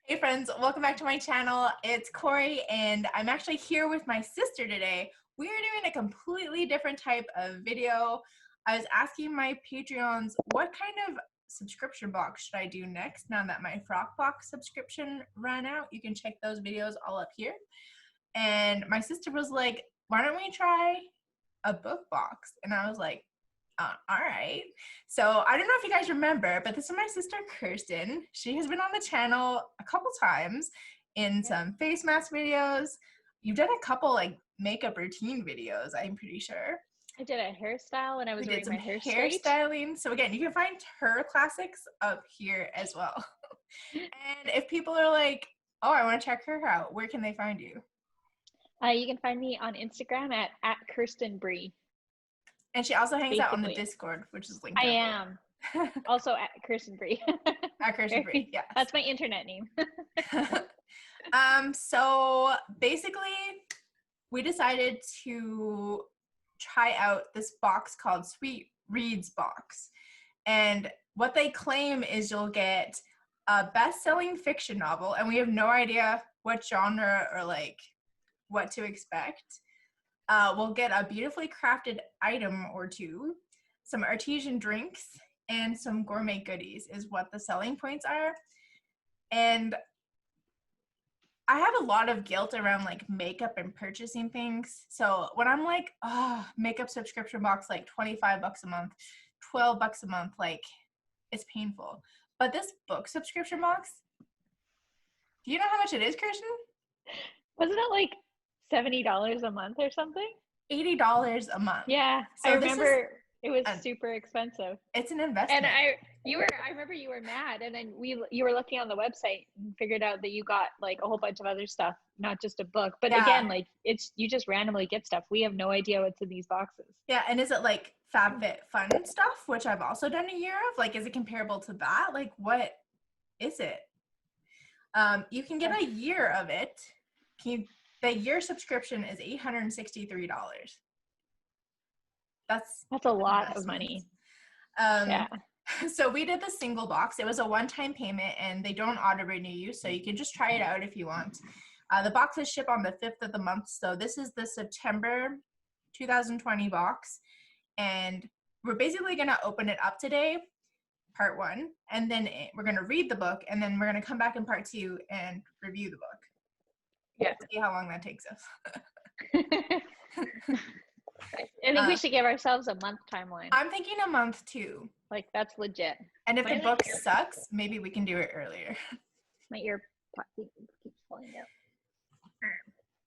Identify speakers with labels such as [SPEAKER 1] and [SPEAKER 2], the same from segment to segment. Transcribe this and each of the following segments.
[SPEAKER 1] Hey friends, welcome back to my channel. It's Corey and I'm actually here with my sister today. We are doing a completely different type of video. I was asking my Patreons what kind of subscription box should I do next now that my Box subscription ran out. You can check those videos all up here. And my sister was like, why don't we try a book box? And I was like, all right. So I don't know if you guys remember, but this is my sister Kirsten. She has been on the channel a couple times in some face mask videos. You've done a couple like makeup routine videos, I'm pretty sure.
[SPEAKER 2] I did a hairstyle when I was wearing my hair straight.
[SPEAKER 1] Hairstyling. So again, you can find her classics up here as well. And if people are like, oh, I want to check her out, where can they find you?
[SPEAKER 2] You can find me on Instagram at Kirsten Bree.
[SPEAKER 1] And she also hangs out on the Discord, which is linked.
[SPEAKER 2] I am. Also at Kirsten Bree.
[SPEAKER 1] At Kirsten Bree, yes.
[SPEAKER 2] That's my internet name.
[SPEAKER 1] So basically, we decided to try out this box called SweetReads box. And what they claim is you'll get a best-selling fiction novel, and we have no idea what genre or like what to expect. We'll get a beautifully crafted item or two, some artesian drinks, and some gourmet goodies is what the selling points are. And I have a lot of guilt around like makeup and purchasing things. So when I'm like, oh, makeup subscription box, like 25 bucks a month, 12 bucks a month, like it's painful. But this book subscription box, do you know how much it is, Kirsten?
[SPEAKER 2] Wasn't it like $70 a month or something?
[SPEAKER 1] $80 a month.
[SPEAKER 2] Yeah, so I remember it was super expensive.
[SPEAKER 1] It's an investment.
[SPEAKER 2] And I remember you were mad, and then you were looking on the website and figured out that you got like a whole bunch of other stuff, not just a book. But again, like you just randomly get stuff. We have no idea what's in these boxes.
[SPEAKER 1] Yeah, and is it like FabFitFun stuff, which I've also done a year of? Like, is it comparable to that? Like, what is it? You can get a year of it. The year subscription is $863. That's
[SPEAKER 2] a lot of money.
[SPEAKER 1] Yeah. So we did the single box. It was a one-time payment, and they don't auto-renew you, so you can just try it out if you want. The boxes ship on the 5th of the month, so this is the September 2020 box, and we're basically going to open it up today, part 1, and then we're going to read the book, and then we're going to come back in part 2 and review the book.
[SPEAKER 2] Yeah.
[SPEAKER 1] See how long that takes us.
[SPEAKER 2] I think we should give ourselves a month timeline.
[SPEAKER 1] I'm thinking a month too.
[SPEAKER 2] Like, that's legit.
[SPEAKER 1] And if the book sucks, maybe we can do it earlier.
[SPEAKER 2] My ear keeps falling out.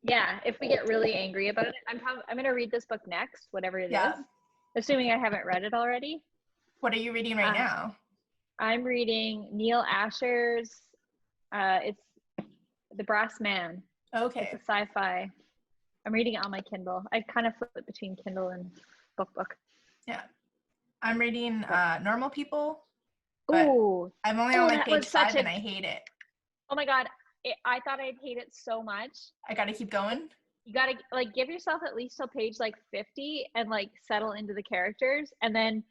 [SPEAKER 2] Yeah, if we get really angry about it, I'm going to read this book next, whatever it is. Assuming I haven't read it already.
[SPEAKER 1] What are you reading right now?
[SPEAKER 2] I'm reading Neil Asher's, it's The Brass Man.
[SPEAKER 1] Okay.
[SPEAKER 2] It's a sci-fi. I'm reading it on my Kindle. I kind of flip between Kindle and book.
[SPEAKER 1] Yeah. I'm reading Normal People.
[SPEAKER 2] Ooh.
[SPEAKER 1] I'm only on like page 5 and I hate it.
[SPEAKER 2] Oh my God. I thought I'd hate it so much.
[SPEAKER 1] I got to keep going?
[SPEAKER 2] You got to like give yourself at least till page like 50 and like settle into the characters. And then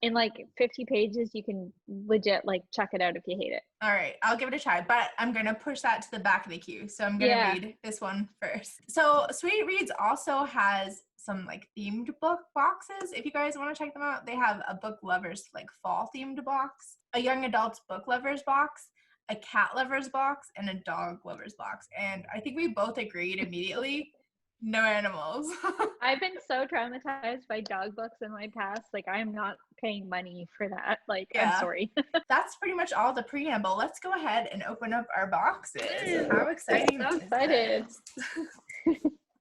[SPEAKER 2] in like 50 pages, you can legit like check it out if you hate it.
[SPEAKER 1] All right, I'll give it a try, but I'm going to push that to the back of the queue. So I'm going to read this one first. So SweetReads also has some like themed book boxes. If you guys want to check them out, they have a book lovers like fall themed box, a young adults book lovers box, a cat lovers box, and a dog lovers box. And I think we both agreed immediately. No animals.
[SPEAKER 2] I've been so traumatized by dog books in my past. Like, I'm not paying money for that. Like, I'm sorry.
[SPEAKER 1] That's pretty much all the preamble. Let's go ahead and open up our boxes. How exciting.
[SPEAKER 2] I'm so excited.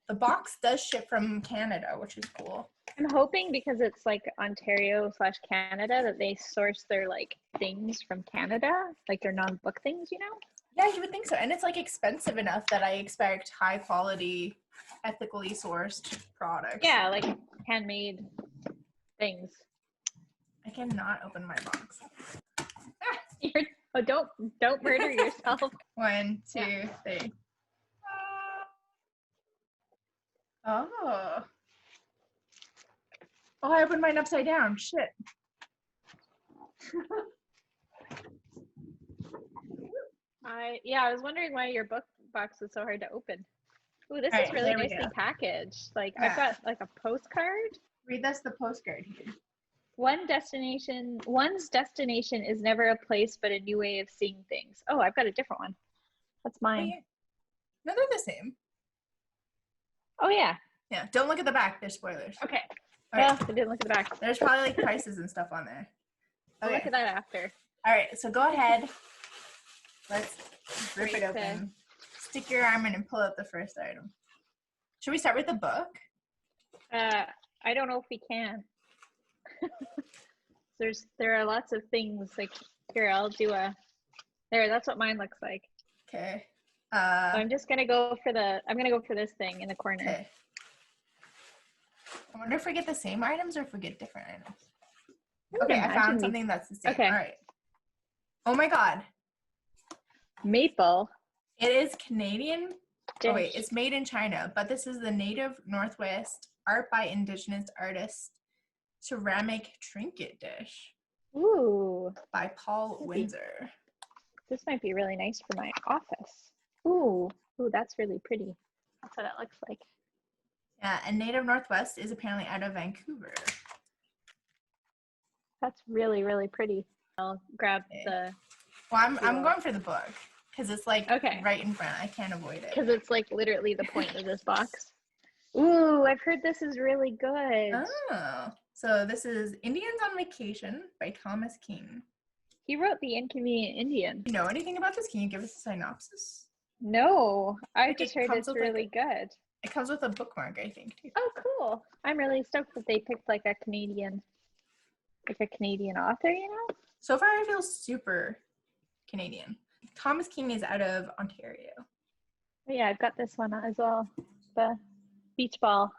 [SPEAKER 1] The box does ship from Canada, which is cool.
[SPEAKER 2] I'm hoping because it's like Ontario/Canada that they source their like things from Canada, like their non-book things, you know?
[SPEAKER 1] Yeah, you would think so. And it's like expensive enough that I expect high quality, ethically sourced products.
[SPEAKER 2] Yeah, like handmade things.
[SPEAKER 1] I cannot open my box.
[SPEAKER 2] Don't murder yourself.
[SPEAKER 1] 1, 2, 3. Oh. Oh, I opened mine upside down. Shit.
[SPEAKER 2] I was wondering why your book box is so hard to open. Ooh, this
[SPEAKER 1] All
[SPEAKER 2] is
[SPEAKER 1] right,
[SPEAKER 2] really
[SPEAKER 1] there we
[SPEAKER 2] nicely
[SPEAKER 1] go.
[SPEAKER 2] packaged. Like
[SPEAKER 1] Yeah.
[SPEAKER 2] I've got like a postcard.
[SPEAKER 1] Read us the postcard here.
[SPEAKER 2] One's destination is never a place, but a new way of seeing things. Oh, I've got a different one. That's mine.
[SPEAKER 1] Oh, yeah. No, they're the same.
[SPEAKER 2] Oh yeah.
[SPEAKER 1] Yeah, don't look at the back. There's spoilers.
[SPEAKER 2] Okay.
[SPEAKER 1] All right.
[SPEAKER 2] I didn't look at the back.
[SPEAKER 1] There's probably like prices and stuff on there.
[SPEAKER 2] I'll
[SPEAKER 1] Okay.
[SPEAKER 2] look at that after.
[SPEAKER 1] All right, so go ahead. Let's rip
[SPEAKER 2] Great
[SPEAKER 1] it open. Stick your arm in and pull out the first item. Should we start with the book?
[SPEAKER 2] I don't know if we can. There are lots of things like here. I'll do there. That's what mine looks like.
[SPEAKER 1] Okay.
[SPEAKER 2] So I'm just gonna go for this thing in the corner.
[SPEAKER 1] Okay. I wonder if we get the same items or if we get different items. Okay, I found something that's the same.
[SPEAKER 2] Okay.
[SPEAKER 1] All right. Oh my God.
[SPEAKER 2] Maple.
[SPEAKER 1] It is Canadian.
[SPEAKER 2] Dish.
[SPEAKER 1] Oh wait, it's made in China, but this is the Native Northwest art by Indigenous artist ceramic trinket dish.
[SPEAKER 2] Ooh.
[SPEAKER 1] By Paul Windsor.
[SPEAKER 2] This might be really nice for my office. Ooh, that's really pretty. That's what it looks like.
[SPEAKER 1] Yeah, and Native Northwest is apparently out of Vancouver.
[SPEAKER 2] That's really, really pretty. I'll grab the.
[SPEAKER 1] Well, I'm going for the book because it's like
[SPEAKER 2] okay.
[SPEAKER 1] right in front. I can't avoid it.
[SPEAKER 2] Because it's like literally the point of this box. Ooh, I've heard this is really good.
[SPEAKER 1] Oh, so this is Indians on Vacation by Thomas King.
[SPEAKER 2] He wrote The Inconvenient Indian.
[SPEAKER 1] You know anything about this? Can you give us a synopsis?
[SPEAKER 2] No, I just heard it's really good.
[SPEAKER 1] It comes with a bookmark, I think, too.
[SPEAKER 2] Oh, cool. I'm really stoked that they picked like a Canadian author, you know?
[SPEAKER 1] So far, I feel super Canadian. Thomas King is out of Ontario.
[SPEAKER 2] Oh, yeah, I've got this one as well. The Beach Ball.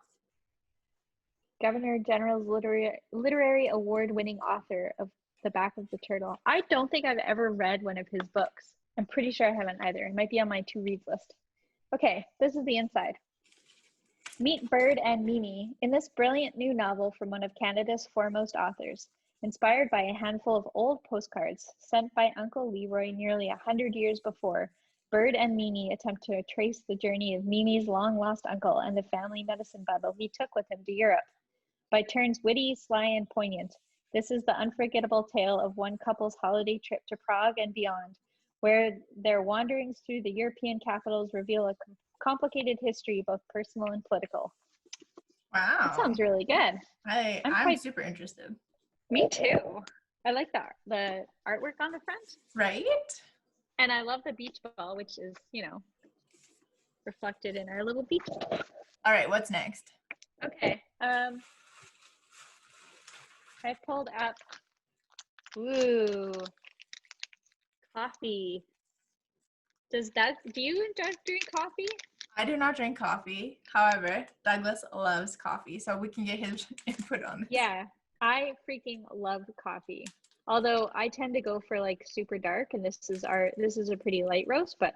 [SPEAKER 2] Governor General's literary award-winning author of The Back of the Turtle. I don't think I've ever read one of his books. I'm pretty sure I haven't either. It might be on my to-read list. Okay, this is the inside. Meet Bird and Mimi in this brilliant new novel from one of Canada's foremost authors, inspired by a handful of old postcards sent by Uncle Leroy nearly 100 years before. Bird and Mimi attempt to trace the journey of Mimi's long-lost uncle and the family medicine bundle he took with him to Europe. By turns witty, sly, and poignant, this is the unforgettable tale of one couple's holiday trip to Prague and beyond, where their wanderings through the European capitals reveal a complicated history, both personal and political.
[SPEAKER 1] Wow.
[SPEAKER 2] That sounds really good.
[SPEAKER 1] I'm super interested.
[SPEAKER 2] Me too. I like the artwork on the front.
[SPEAKER 1] Right?
[SPEAKER 2] And I love the beach ball, which is, reflected in our little beach ball.
[SPEAKER 1] All right, what's next?
[SPEAKER 2] Okay. I pulled up, coffee. Do you drink coffee?
[SPEAKER 1] I do not drink coffee. However, Douglas loves coffee, so we can get his input on this.
[SPEAKER 2] Yeah, I freaking love coffee. Although I tend to go for like super dark, and this is a pretty light roast, but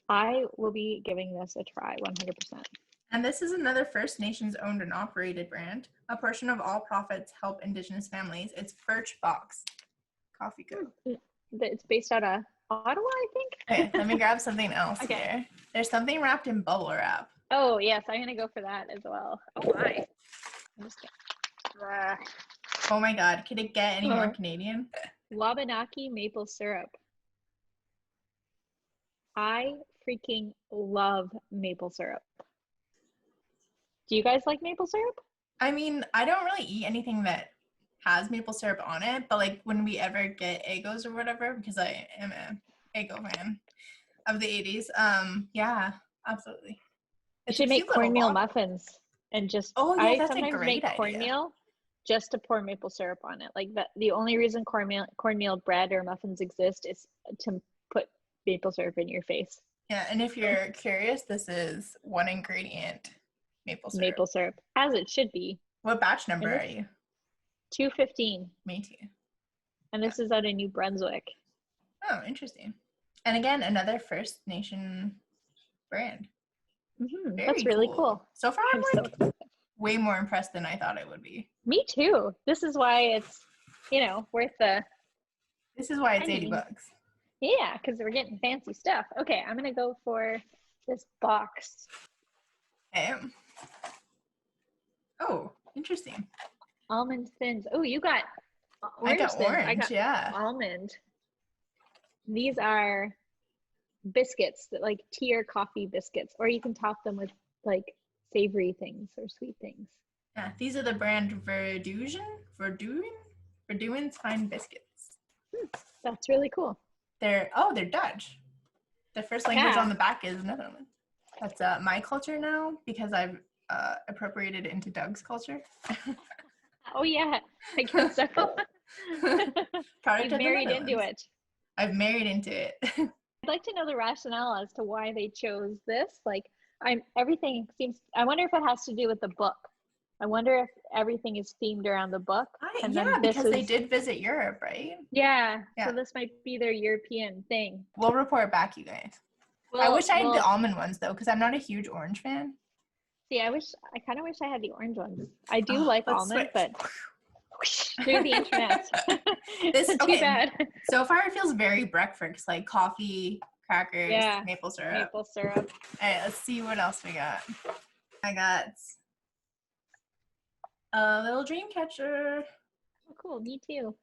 [SPEAKER 2] I will be giving this a try 100%.
[SPEAKER 1] And this is another First Nations owned and operated brand. A portion of all profits help Indigenous families. It's Birch Box Coffee Co.
[SPEAKER 2] It's based out of Ottawa, I think.
[SPEAKER 1] Okay, let me grab something else
[SPEAKER 2] Okay.
[SPEAKER 1] here. There's something wrapped in bubble wrap.
[SPEAKER 2] Oh, yes, I'm going to go for that as well. Oh, my.
[SPEAKER 1] Oh my God, could it get any more Canadian?
[SPEAKER 2] Wabanaki maple syrup. I freaking love maple syrup. Do you guys like maple syrup?
[SPEAKER 1] I mean, I don't really eat anything that has maple syrup on it, but like when we ever get Eggos or whatever, because I am a Eggo fan of the 80s, yeah, absolutely.
[SPEAKER 2] You should make cornmeal muffins and just, I sometimes make cornmeal just to pour maple syrup on it. Like the only reason cornmeal bread or muffins exist is to put maple syrup in your face.
[SPEAKER 1] Yeah, and if you're curious, this is one ingredient maple syrup.
[SPEAKER 2] Maple syrup, as it should be.
[SPEAKER 1] What batch number are you?
[SPEAKER 2] 215.
[SPEAKER 1] Me too.
[SPEAKER 2] And this is out of New Brunswick.
[SPEAKER 1] Oh, interesting. And again, another First Nation brand.
[SPEAKER 2] Mm-hmm. That's really cool.
[SPEAKER 1] So far, I'm like way more impressed than I thought I would be.
[SPEAKER 2] Me too. This is why it's, worth the.
[SPEAKER 1] This is why it's $80.
[SPEAKER 2] Yeah, because we're getting fancy stuff. Okay, I'm gonna go for this box.
[SPEAKER 1] Okay. Oh, interesting.
[SPEAKER 2] Almond thins. Oh, you got
[SPEAKER 1] I
[SPEAKER 2] orange
[SPEAKER 1] got
[SPEAKER 2] thins.
[SPEAKER 1] orange,
[SPEAKER 2] I got
[SPEAKER 1] yeah.
[SPEAKER 2] almond. These are biscuits, that like tea or coffee biscuits, or you can top them with like savory things or sweet things.
[SPEAKER 1] Yeah, these are the brand Verduin's Fine Biscuits.
[SPEAKER 2] That's really cool.
[SPEAKER 1] They're Dutch. The first language on the back is Netherlands. That's my culture now because I've appropriated into Doug's culture.
[SPEAKER 2] Oh yeah, I guess so.
[SPEAKER 1] You've
[SPEAKER 2] married into it.
[SPEAKER 1] I've married into it.
[SPEAKER 2] I'd like to know the rationale as to why they chose this. Like, everything seems. I wonder if it has to do with the book. I wonder if everything is themed around the book.
[SPEAKER 1] Because they did visit Europe, right?
[SPEAKER 2] Yeah. So this might be their European thing.
[SPEAKER 1] We'll report back, you guys. I wish I had the almond ones though, because I'm not a huge orange fan.
[SPEAKER 2] See, I kind of wish I had the orange ones. I do like almond, but through the internet. Too bad.
[SPEAKER 1] So far, it feels very breakfast, like coffee, crackers, maple syrup.
[SPEAKER 2] Maple syrup.
[SPEAKER 1] All right, let's see what else we got. I got a little dream catcher.
[SPEAKER 2] Oh, cool. Me too.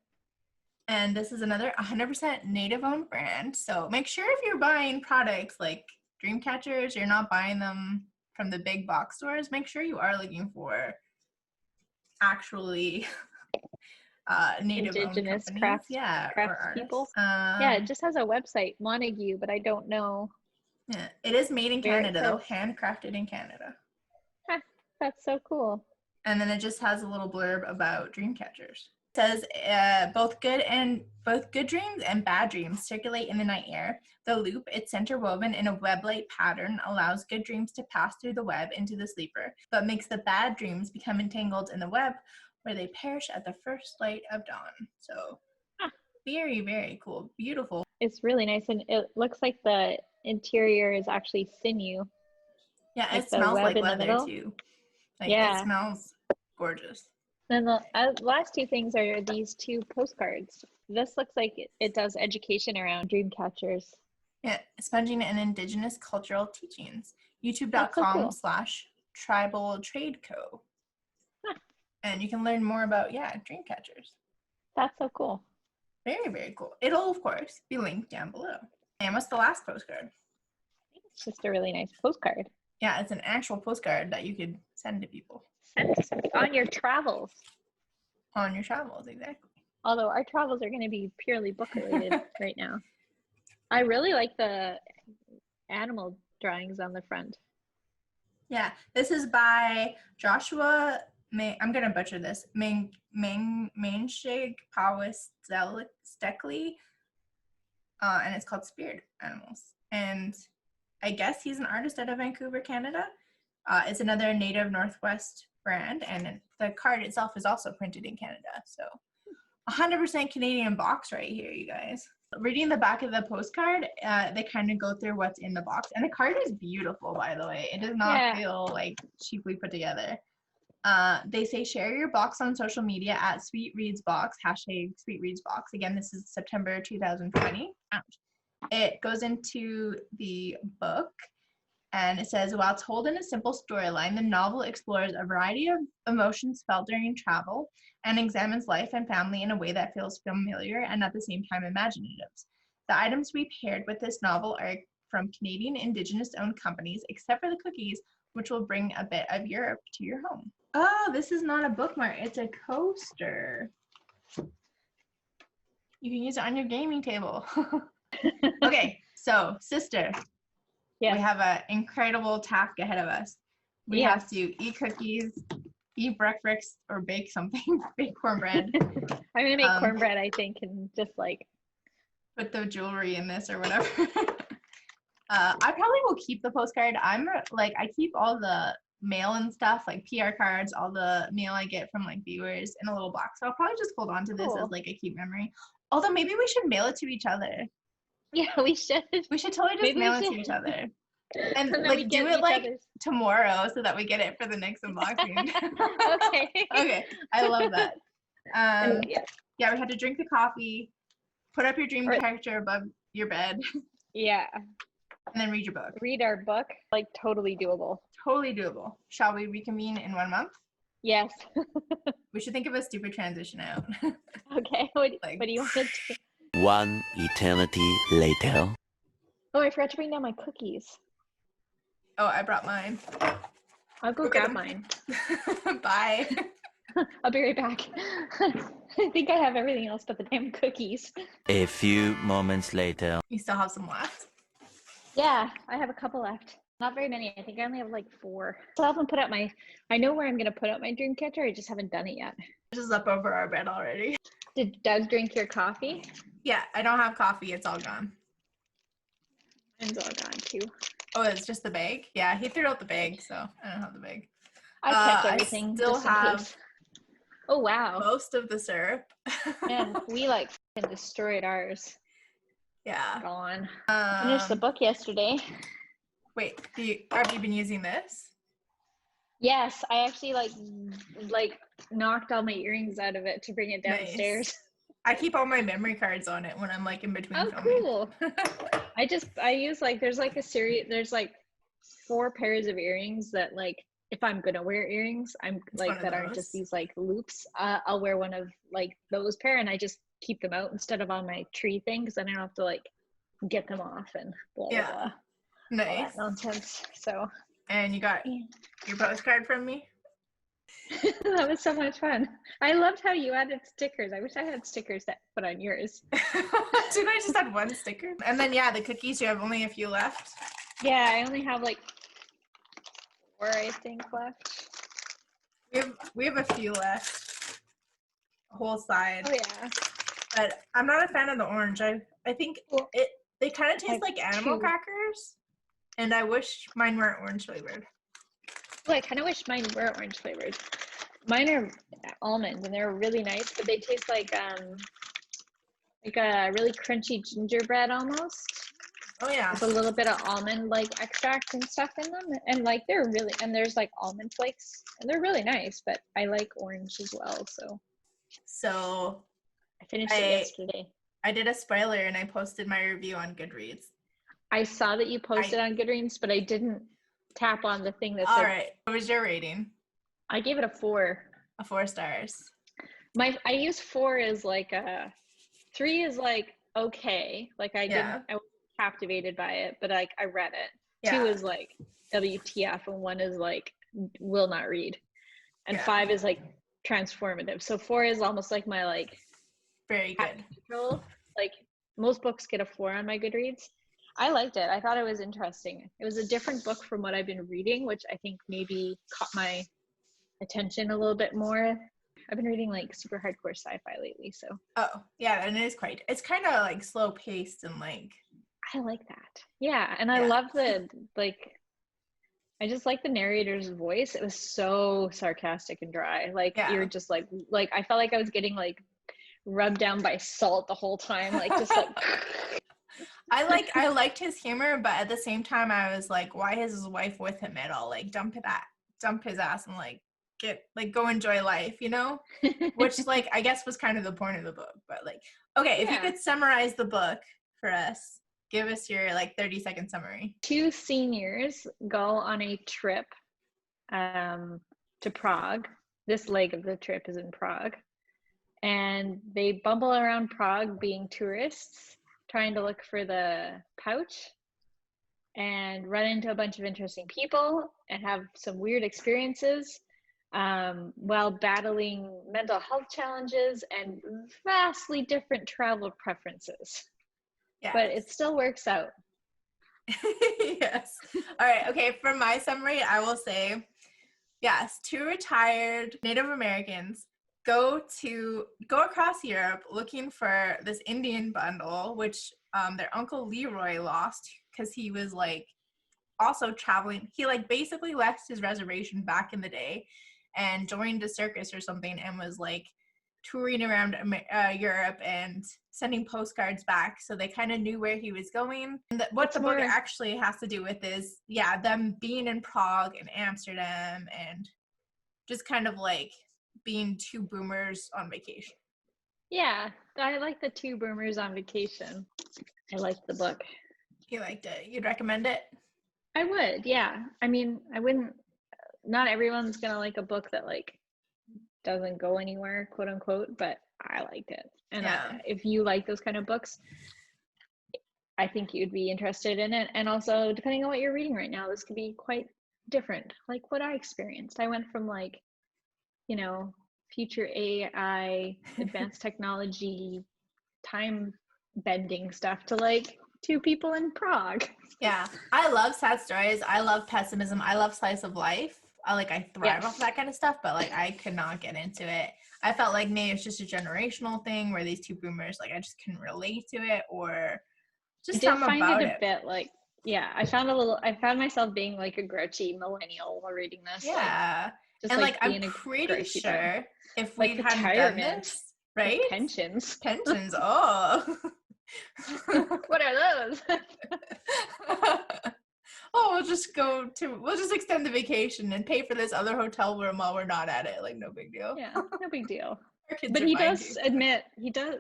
[SPEAKER 1] And this is another 100% native-owned brand. So make sure if you're buying products like dream catchers, you're not buying them from the big box stores. Make sure you are looking for actually native
[SPEAKER 2] indigenous craft people. It just has a website, Montague, but I don't know.
[SPEAKER 1] Yeah, it is made in Canada though, handcrafted in Canada.
[SPEAKER 2] That's so cool.
[SPEAKER 1] And then it just has a little blurb about dream catchers. It says both good dreams and bad dreams circulate in the night air. The loop, its center woven in a web-like pattern, allows good dreams to pass through the web into the sleeper, but makes the bad dreams become entangled in the web, where they perish at the first light of dawn. So very, very cool. Beautiful.
[SPEAKER 2] It's really nice, and it looks like the interior is actually sinew.
[SPEAKER 1] Yeah, like it smells like leather too. It smells gorgeous.
[SPEAKER 2] Then the last two things are these two postcards. This looks like it does education around dream catchers.
[SPEAKER 1] Yeah, sponging and indigenous cultural teachings. YouTube.com/tribal trade co. And you can learn more about, dream catchers.
[SPEAKER 2] That's so cool.
[SPEAKER 1] Very, very cool. It'll, of course, be linked down below. And what's the last postcard?
[SPEAKER 2] I think it's just a really nice postcard.
[SPEAKER 1] Yeah, it's an actual postcard that you could send to people.
[SPEAKER 2] On your travels.
[SPEAKER 1] On your travels, exactly.
[SPEAKER 2] Although our travels are going to be purely book related right now. I really like the animal drawings on the front. Yeah,
[SPEAKER 1] this is by Joshua, I'm going to butcher this, Mainshig Powis-Stekli, and it's called Spirit Animals. And I guess he's an artist out of Vancouver, Canada. It's another native Northwest brand, and the card itself is also printed in Canada. So 100% Canadian box right here, you guys. Reading the back of the postcard, they kind of go through what's in the box. And the card is beautiful, by the way. It does not feel like cheaply put together. They say share your box on social media at SweetReadsBox, #SweetReadsBox. Again, this is September 2020. It goes into the book, and it says, while told in a simple storyline, the novel explores a variety of emotions felt during travel and examines life and family in a way that feels familiar and at the same time imaginative. The items we paired with this novel are from Canadian Indigenous-owned companies, except for the cookies, which will bring a bit of Europe to your home. Oh, this is not a bookmark. It's a coaster. You can use it on your gaming table. Okay, so, sister. Yes. We have an incredible task ahead of us. We have to eat cookies, eat breakfast, or bake something. Bake cornbread.
[SPEAKER 2] I'm going to make cornbread, I think, and just like
[SPEAKER 1] put the jewelry in this or whatever. I probably will keep the postcard. I keep all the mail and stuff, like PR cards, all the mail I get from like viewers in a little box. So I'll probably just hold on to this as like a cute memory. Although maybe we should mail it to each other.
[SPEAKER 2] Yeah, we should.
[SPEAKER 1] We should totally just mail it to each other. And like do it like tomorrow so that we get it for the next unboxing.
[SPEAKER 2] Okay.
[SPEAKER 1] Okay. I love that. We had to drink the coffee, put up your dream character above your bed,
[SPEAKER 2] Yeah.
[SPEAKER 1] and then read your book.
[SPEAKER 2] Read our book. Like, totally doable.
[SPEAKER 1] Totally doable. Shall we reconvene in 1 month?
[SPEAKER 2] Yes.
[SPEAKER 1] We should think of a stupid transition out.
[SPEAKER 2] Okay. What do you want to do?
[SPEAKER 3] One eternity later.
[SPEAKER 2] Oh, I forgot to bring down my cookies.
[SPEAKER 1] Oh, I brought mine.
[SPEAKER 2] I'll go grab mine.
[SPEAKER 1] Bye.
[SPEAKER 2] I'll be right back. I think I have everything else but the damn cookies.
[SPEAKER 3] A few moments later.
[SPEAKER 1] You still have some left?
[SPEAKER 2] Yeah, I have a couple left. Not very many. I think I only have like 4. So I haven't put up I know where I'm going to put up my dream catcher. I just haven't done it yet.
[SPEAKER 1] This is up over our bed already.
[SPEAKER 2] Did Doug drink your coffee?
[SPEAKER 1] Yeah, I don't have coffee. It's all gone.
[SPEAKER 2] Mine's all gone too.
[SPEAKER 1] Oh, it's just the bag? Yeah, he threw out the bag, so I don't have the bag.
[SPEAKER 2] I kept everything.
[SPEAKER 1] I still
[SPEAKER 2] just in
[SPEAKER 1] have
[SPEAKER 2] case. Oh, wow.
[SPEAKER 1] most of the syrup.
[SPEAKER 2] Man, we like destroyed ours.
[SPEAKER 1] Yeah.
[SPEAKER 2] Gone. Finished the book yesterday.
[SPEAKER 1] Wait, have you been using this?
[SPEAKER 2] Yes, I actually like knocked all my earrings out of it to bring it downstairs.
[SPEAKER 1] Nice. I keep all my memory cards on it when I'm like in between filming.
[SPEAKER 2] Cool. I use like there's like a series, there's like 4 pairs of earrings that like if I'm gonna wear earrings, I'm like that aren't just these like loops. I'll wear one of like those pair and I just keep them out instead of on my tree thing because I don't have to like get them off and blah blah blah.
[SPEAKER 1] Nice.
[SPEAKER 2] All that nonsense. So.
[SPEAKER 1] And you got your postcard from me?
[SPEAKER 2] That was so much fun. I loved how you added stickers. I wish I had stickers that put on yours.
[SPEAKER 1] Did I just add 1 sticker? And then yeah, the cookies, you have only a few left.
[SPEAKER 2] Yeah, I only have like 4 I think left.
[SPEAKER 1] We have a few left. A whole side.
[SPEAKER 2] Oh yeah.
[SPEAKER 1] But I'm not a fan of the orange. I think they kind of taste like animal
[SPEAKER 2] 2.
[SPEAKER 1] crackers. And I wish mine weren't orange flavored.
[SPEAKER 2] Well, I kind of wish mine were orange flavored. Mine are almond and they're really nice, but they taste like a really crunchy gingerbread almost.
[SPEAKER 1] Oh yeah.
[SPEAKER 2] With a little bit of almond like extract and stuff in them, and like they're really and there's like almond flakes and they're really nice. But I like orange as well, so I finished it yesterday.
[SPEAKER 1] I did a spoiler and I posted my review on Goodreads.
[SPEAKER 2] I saw that you posted on Goodreads, but I didn't tap on the thing that said.
[SPEAKER 1] All right. What was your rating?
[SPEAKER 2] I gave it a 4.
[SPEAKER 1] A 4 stars.
[SPEAKER 2] I use 4 as like a 3 is like okay. Like I was captivated by it, but like I read it. Yeah. 2 is like WTF and 1 is like will not read. And 5 is like transformative. So 4 is almost like my like
[SPEAKER 1] very good.
[SPEAKER 2] Like most books get a 4 on my Goodreads. I liked it. I thought it was interesting. It was a different book from what I've been reading, which I think maybe caught my attention a little bit more. I've been reading like super hardcore sci-fi lately, so.
[SPEAKER 1] Oh, yeah, and it's kind of like slow paced and like.
[SPEAKER 2] I like that. Yeah, and I love the I just like the narrator's voice. It was so sarcastic and dry. Like you're just like I felt like I was getting like rubbed down by salt the whole time, like just like.
[SPEAKER 1] I liked his humor, but at the same time I was like, why is his wife with him at all? Like dump his ass and like go enjoy life, you know? Which like I guess was kind of the point of the book. But like, okay, if you could summarize the book for us, give us your like 30-second summary.
[SPEAKER 2] 2 seniors go on a trip to Prague. This leg of the trip is in Prague. And they bumble around Prague being tourists, trying to look for the pouch and run into a bunch of interesting people and have some weird experiences while battling mental health challenges and vastly different travel preferences. Yes. But it still works out.
[SPEAKER 1] Yes. All right. Okay. For my summary, I will say, yes, 2 retired Native Americans go across Europe looking for this Indian bundle, which their uncle Leroy lost because he was like also traveling. He like basically left his reservation back in the day and joined a circus or something and was like touring around Europe and sending postcards back, so they kind of knew where he was going. And what the book actually has to do with is them being in Prague and Amsterdam and just kind of like being 2 boomers on vacation.
[SPEAKER 2] Yeah, I like the Two Boomers on Vacation. I liked the book.
[SPEAKER 1] You liked it. You'd recommend it?
[SPEAKER 2] I would, yeah. I mean, I wouldn't. Not everyone's gonna like a book that like doesn't go anywhere, quote unquote. But I liked it, and if you like those kind of books, I think you'd be interested in it. And also, depending on what you're reading right now, this could be quite different. Like what I experienced, I went from like, you know, future AI, advanced technology, time bending stuff to like two people in Prague.
[SPEAKER 1] Yeah, I love sad stories. I love pessimism. I love slice of life. I thrive off that kind of stuff, but like I could not get into it. I felt like maybe it's just a generational thing where these two boomers, like I just couldn't relate to it, or just something about it.
[SPEAKER 2] Bit like, yeah, I found myself being like a grouchy millennial while reading this.
[SPEAKER 1] Yeah,
[SPEAKER 2] like, just
[SPEAKER 1] and
[SPEAKER 2] like
[SPEAKER 1] I'm pretty sure if we
[SPEAKER 2] like
[SPEAKER 1] hadn't done this, right?
[SPEAKER 2] Like pensions.
[SPEAKER 1] Oh.
[SPEAKER 2] What are those?
[SPEAKER 1] Oh, we'll just extend the vacation and pay for this other hotel room while we're not at it. Like, no big deal.
[SPEAKER 2] Yeah, no big deal.
[SPEAKER 1] But
[SPEAKER 2] he does admit,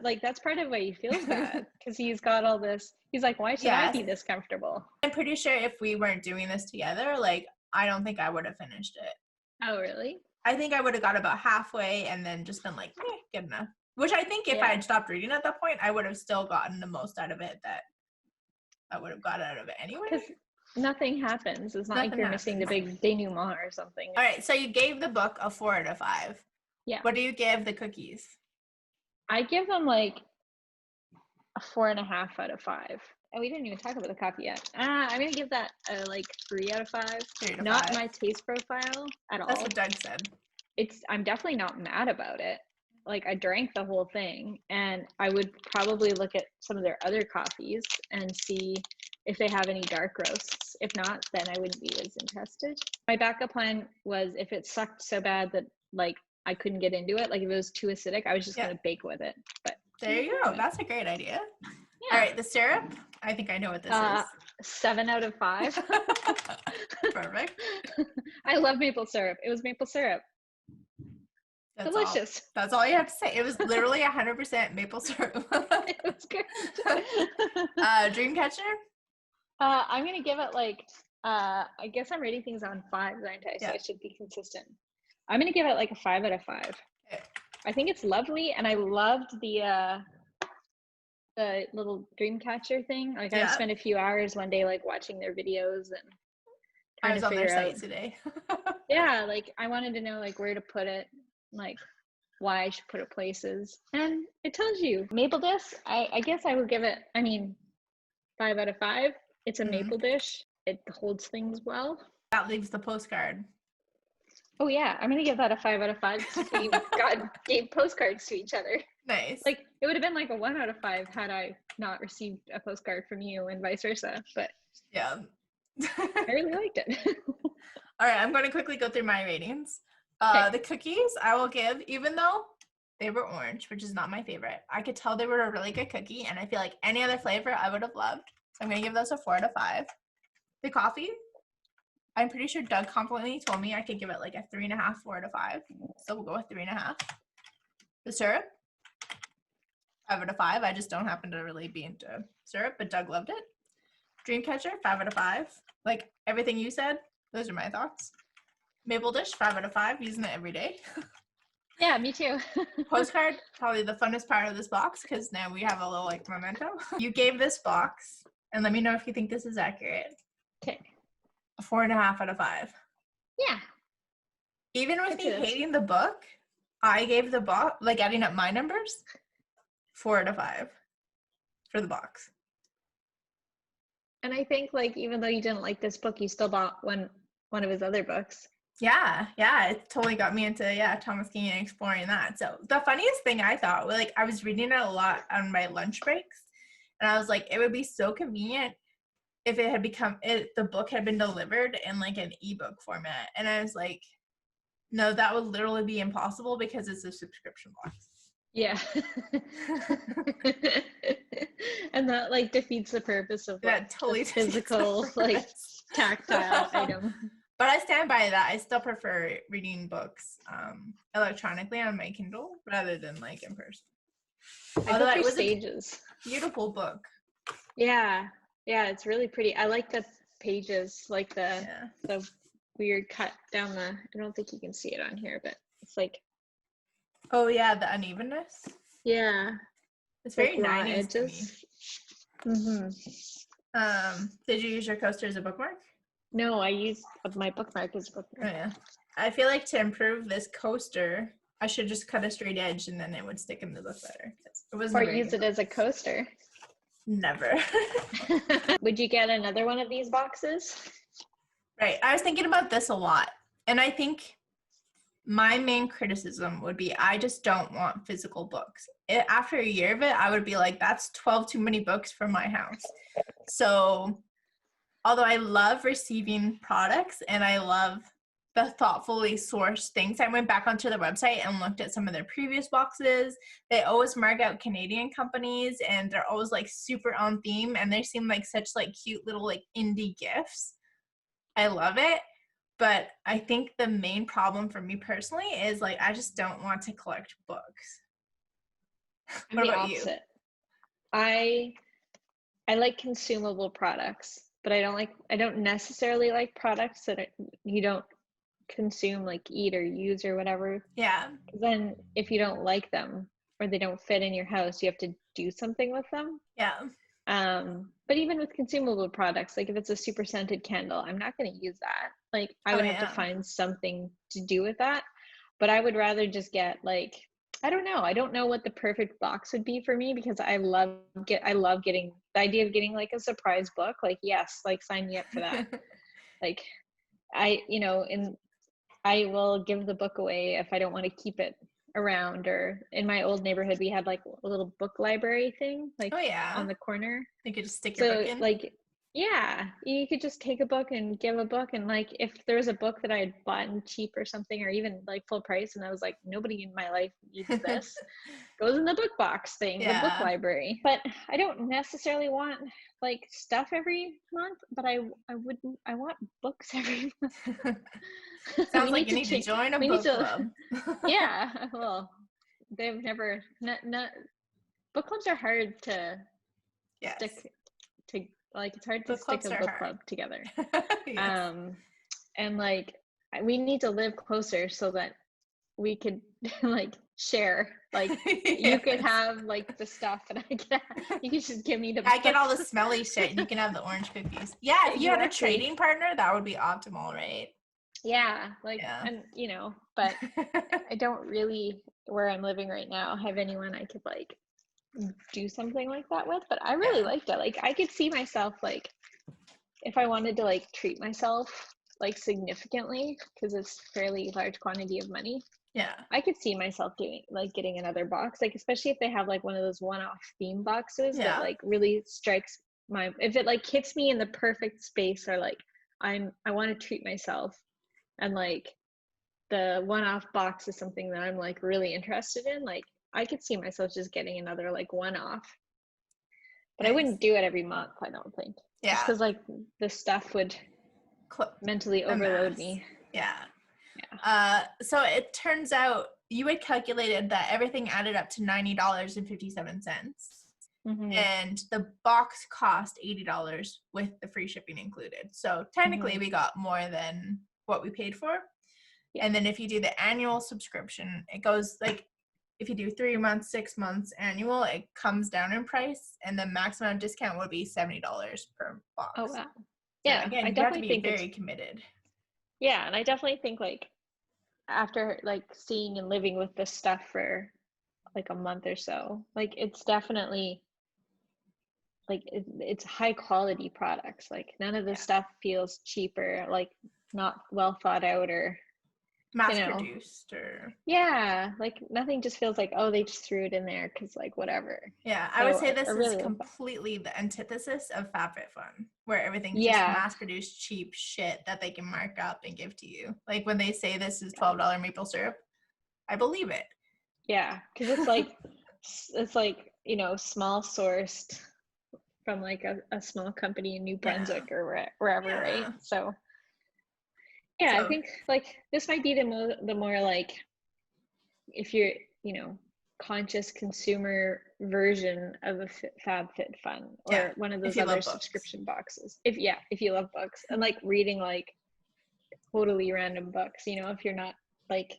[SPEAKER 2] like, that's part of why he feels bad, because he's got all this. He's like, why should I be this comfortable?
[SPEAKER 1] I'm pretty sure if we weren't doing this together, like, I don't think I would have finished it.
[SPEAKER 2] Oh, really?
[SPEAKER 1] I think I would have got about halfway and then just been like, good enough. Which I think if I had stopped reading at that point, I would have still gotten the most out of it that I would have got out of it anyway.
[SPEAKER 2] Because nothing happens. It's not like you're missing the big denouement or something.
[SPEAKER 1] All right, so you gave the book a 4 out of 5.
[SPEAKER 2] Yeah.
[SPEAKER 1] What do you give the cookies?
[SPEAKER 2] I give them like a 4.5 out of 5. And we didn't even talk about the coffee yet. I'm gonna give that like 3 out of 5.
[SPEAKER 1] 3 out of
[SPEAKER 2] not
[SPEAKER 1] 5.
[SPEAKER 2] My taste profile at all.
[SPEAKER 1] That's what Doug said.
[SPEAKER 2] I'm definitely not mad about it. Like I drank the whole thing, and I would probably look at some of their other coffees and see if they have any dark roasts. If not, then I wouldn't be as interested. My backup plan was if it sucked so bad that like I couldn't get into it, like if it was too acidic, I was just gonna bake with it. But
[SPEAKER 1] there you go. That's a great idea. Yeah. All right, the syrup. I think I know what this is.
[SPEAKER 2] 7 out of 5.
[SPEAKER 1] Perfect.
[SPEAKER 2] I love maple syrup. It was maple syrup. Delicious.
[SPEAKER 1] That's all you have to say. It was literally 100% maple syrup.
[SPEAKER 2] It was good.
[SPEAKER 1] Dreamcatcher?
[SPEAKER 2] I'm gonna give it like I guess I'm rating things on 5s, aren't I? So I should be consistent. I'm gonna give it like a 5 out of 5.
[SPEAKER 1] Okay.
[SPEAKER 2] I think it's lovely, and I loved the little Dreamcatcher thing. Like I spent a few hours one day like watching their videos and
[SPEAKER 1] I was on their site today.
[SPEAKER 2] Yeah, like I wanted to know like where to put it, like why I should put it places, and it tells you. Maple dish, I guess I would give it, 5 out of 5. It's a maple dish. It holds things well.
[SPEAKER 1] That leaves the postcard.
[SPEAKER 2] Oh yeah, I'm gonna give that a 5 out of 5. We gave postcards to each other.
[SPEAKER 1] Nice.
[SPEAKER 2] Like it would have been like a 1 out of 5 had I not received a postcard from you, and vice versa. But
[SPEAKER 1] yeah,
[SPEAKER 2] I really liked it.
[SPEAKER 1] All right, I'm going to quickly go through my ratings. The cookies I will give, even though they were orange, which is not my favorite, I could tell they were a really good cookie, and I feel like any other flavor I would have loved. So I'm going to give those a 4 out of 5. The coffee, I'm pretty sure Doug confidently told me I could give it like a 3.5, 4 out of 5. So we'll go with 3.5. The syrup, 5 out of 5. I just don't happen to really be into syrup, but Doug loved it. Dreamcatcher, 5 out of 5. Like everything you said, those are my thoughts. Maple dish, 5 out of 5. Using it every day.
[SPEAKER 2] Yeah, me too.
[SPEAKER 1] Postcard, probably the funnest part of this box because now we have a little like memento. You gave this box, and let me know if you think this is accurate.
[SPEAKER 2] Okay.
[SPEAKER 1] A 4.5 out of 5.
[SPEAKER 2] Yeah.
[SPEAKER 1] Even with me hating the book, I gave the box, like adding up my numbers, 4 out of 5 for the box.
[SPEAKER 2] And I think like even though you didn't like this book, you still bought one of his other books.
[SPEAKER 1] Yeah, it totally got me into Thomas King and exploring that. So the funniest thing I thought, like I was reading it a lot on my lunch breaks, and I was like, it would be so convenient if it had the book had been delivered in like an ebook format. And I was like, no, that would literally be impossible because it's a subscription box.
[SPEAKER 2] Yeah. And that like defeats the purpose of like,
[SPEAKER 1] that totally
[SPEAKER 2] physical like tactile item.
[SPEAKER 1] But I stand by that. I still prefer reading books electronically on my Kindle rather than like in person.
[SPEAKER 2] I
[SPEAKER 1] Although
[SPEAKER 2] go
[SPEAKER 1] it
[SPEAKER 2] through
[SPEAKER 1] was
[SPEAKER 2] stages.
[SPEAKER 1] a beautiful book.
[SPEAKER 2] Yeah, it's really pretty. I like the pages, like the weird cut down the. I don't think you can see it on here, but it's like.
[SPEAKER 1] Oh yeah, the unevenness.
[SPEAKER 2] Yeah,
[SPEAKER 1] It's very
[SPEAKER 2] raw
[SPEAKER 1] 90s
[SPEAKER 2] edges.
[SPEAKER 1] to me. Did you use your coaster as a bookmark?
[SPEAKER 2] No, I used my bookmark as a
[SPEAKER 1] Oh
[SPEAKER 2] bookmark.
[SPEAKER 1] yeah. I feel like to improve this coaster, I should just cut a straight edge and then it would stick in the book better. It wasn't
[SPEAKER 2] Or use it as a coaster.
[SPEAKER 1] Never.
[SPEAKER 2] Would you get another one of these boxes?
[SPEAKER 1] Right. I was thinking about this a lot. And I think my main criticism would be I just don't want physical books. After a year of it, I would be like, that's 12 too many books for my house. So although I love receiving products and I love the thoughtfully sourced things, I went back onto their website and looked at some of their previous boxes. They always mark out Canadian companies and they're always like super on theme and they seem like such like cute little like indie gifts. I love it. But I think the main problem for me personally is like I just don't want to collect books. What about you?
[SPEAKER 2] I like consumable products, but I don't necessarily like products that you don't consume, like eat or use or whatever.
[SPEAKER 1] Yeah.
[SPEAKER 2] Then if you don't like them or they don't fit in your house, you have to do something with them.
[SPEAKER 1] Yeah.
[SPEAKER 2] But even with consumable products, like if it's a super scented candle, I'm not going to use that. Like I would have to find something to do with that. But I would rather just get like, I don't know what the perfect box would be for me because I love getting the idea of getting like a surprise book. Like, yes, like sign me up for that. Like I will give the book away if I don't want to keep it around. Or in my old neighborhood, we had like a little book library thing, like on the corner.
[SPEAKER 1] You could just stick your book in.
[SPEAKER 2] Like, yeah, you could just take a book and give a book. And like, if there was a book that I had bought cheap or something, or even like full price, and I was like, nobody in my life needs this, goes in the book box thing, the book library. But I don't necessarily want like stuff every month, but I want books every month.
[SPEAKER 1] Sounds like you need to join a book club.
[SPEAKER 2] Yeah, well, they've never book clubs are hard to stick to, like it's hard to stick a book club together. Yes. And like we need to live closer so that we could like share, like you could have like the stuff and you could just give me the books. I
[SPEAKER 1] get all the smelly shit and you can have the orange cookies. Yeah, if you had a trading partner, that would be optimal, right?
[SPEAKER 2] Yeah, like and but I don't really, where I'm living right now, have anyone I could like do something like that with. But I really liked it. Like I could see myself, like if I wanted to like treat myself like significantly, because it's a fairly large quantity of money. Yeah, I could see myself getting another box, like especially if they have like one of those one-off theme boxes that like really strikes if it like hits me in the perfect space, or like I want to treat myself, and like the one-off box is something that I'm like really interested in. Like I could see myself just getting another like one-off, but I wouldn't do it every month, I don't think. Yeah, just because like the stuff would mentally overload me. Yeah. So it turns out you had calculated that everything added up to $90.57. Mm-hmm. And the box cost $80 with the free shipping included. So technically we got more than what we paid for. Yeah. And then if you do the annual subscription, it goes like, if you do 3 months, 6 months annual, it comes down in price, and the maximum discount would be $70 per box. Oh wow. Yeah, so again, I definitely have to be very committed. Yeah, and I definitely think like after like seeing and living with this stuff for like a month or so, like it's definitely like it's high quality products. Like none of the stuff feels cheaper, like not well thought out or mass produced, or like nothing just feels like, oh, they just threw it in there because like whatever. Yeah, so I would say this is completely the antithesis of FabFitFun, where everything's just mass produced cheap shit that they can mark up and give to you. Like when they say this is $12 maple syrup, I believe it. Yeah, because it's like small sourced from like a small company in New Brunswick or wherever, right? So yeah, I think like this might be the more like if you're conscious consumer version of a FabFitFun or one of those other subscription boxes. If you love books and like reading like totally random books, you know, if you're not like,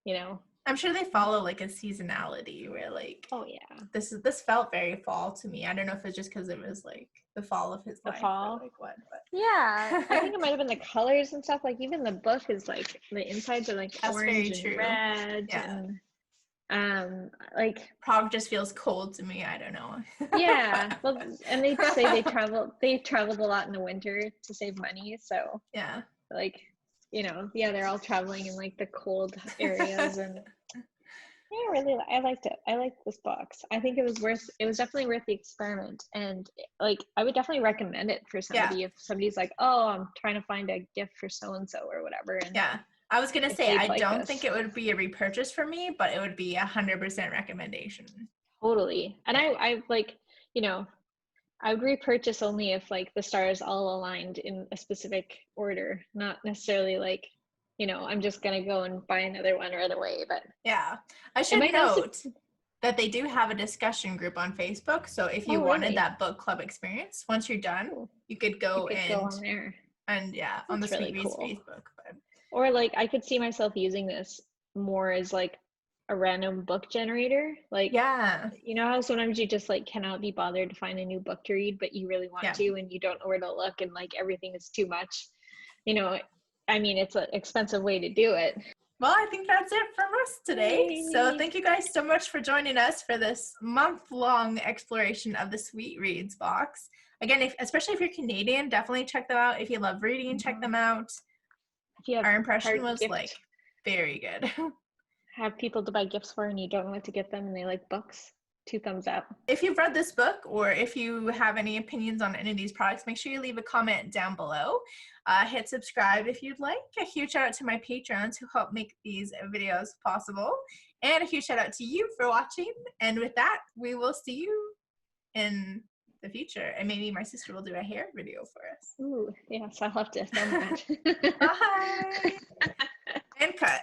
[SPEAKER 2] you know.
[SPEAKER 1] I'm sure they follow like a seasonality where like,
[SPEAKER 2] oh yeah,
[SPEAKER 1] this felt very fall to me. I don't know if it's just because it was like the fall of his life or like what, but
[SPEAKER 2] yeah, I think it might have been the colors and stuff. Like even the book is like the insides are like
[SPEAKER 1] that's
[SPEAKER 2] orange and red, and like
[SPEAKER 1] Prague just feels cold to me. I don't know.
[SPEAKER 2] Yeah, well, and they say they traveled a lot in the winter to save money, so
[SPEAKER 1] yeah,
[SPEAKER 2] like, you know, they're all traveling in like the cold areas. And I liked it. I liked this box. I think it was definitely worth the experiment, and like I would definitely recommend it for somebody if somebody's like, oh, I'm trying to find a gift for so and so or whatever. And
[SPEAKER 1] I was gonna say I don't think it would be a repurchase for me, but it would be 100% recommendation.
[SPEAKER 2] Totally. And I like, you know, I would repurchase only if like the stars all aligned in a specific order, not necessarily like, you know, I'm just gonna go and buy another one right away. But
[SPEAKER 1] I should note that they do have a discussion group on Facebook. So if you wanted that book club experience, once you're done, you could go
[SPEAKER 2] on there.
[SPEAKER 1] And on the
[SPEAKER 2] really
[SPEAKER 1] SweetReads
[SPEAKER 2] cool.
[SPEAKER 1] Facebook. But.
[SPEAKER 2] Or like I could see myself using this more as like a random book generator. Like, you know how sometimes you just like cannot be bothered to find a new book to read, but you really want to, and you don't know where to look, and like everything is too much, you know. I mean, it's an expensive way to do it.
[SPEAKER 1] Well, I think that's it from us today.
[SPEAKER 2] Yay.
[SPEAKER 1] So thank you guys so much for joining us for this month-long exploration of the SweetReads box. Again, especially if you're Canadian, definitely check them out. If you love reading, check them out. Our impression was like very good.
[SPEAKER 2] Have people to buy gifts for and you don't know what to get them and they like books, 2 thumbs up.
[SPEAKER 1] If you've read this book or if you have any opinions on any of these products, make sure you leave a comment down below. Hit subscribe if you'd like. A huge shout out to my patrons who help make these videos possible. And a huge shout out to you for watching. And with that, we will see you in the future. And maybe my sister will do a hair video for us.
[SPEAKER 2] Ooh, yes, I'll have to film that.
[SPEAKER 1] Bye. And cut.